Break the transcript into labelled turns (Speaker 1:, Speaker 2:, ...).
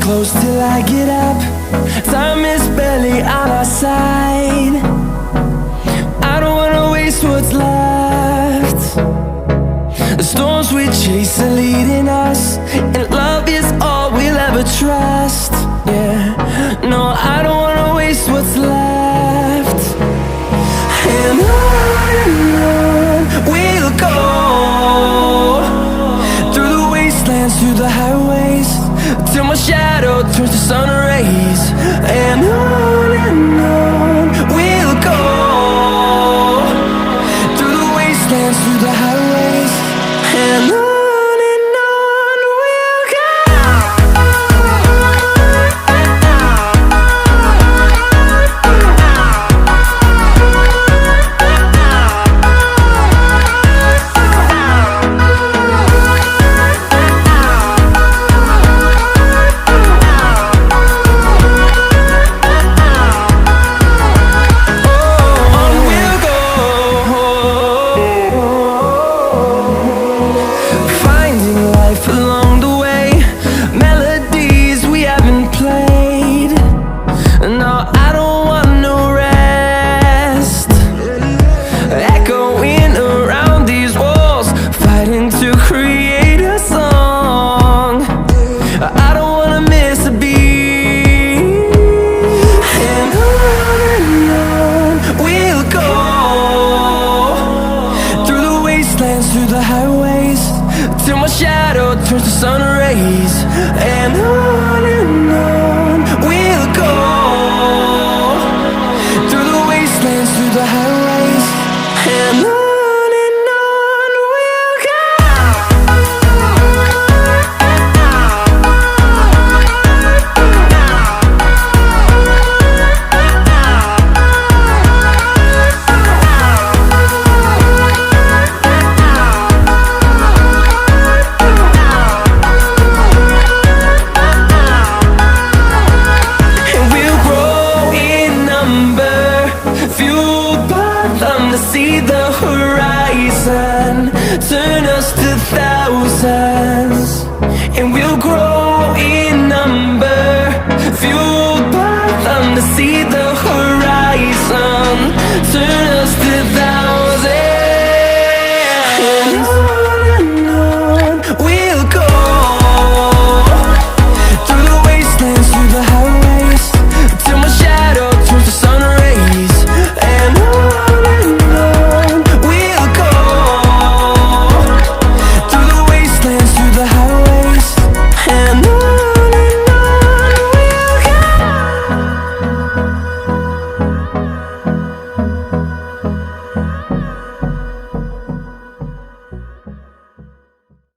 Speaker 1: close till I get up. Time is barely on our side. I don't wanna waste what's left. The storms we chase are leading us, and love is all we'll ever trust. Yeah, no, I don't wanna waste what's left. And on we'll go, through the wastelands, through the highways, till my shadow turns to sun rays. And on we'll go, through the wastelands, through the highways, and on we'll go. Through the highways, till my shadow turns to sun rays. And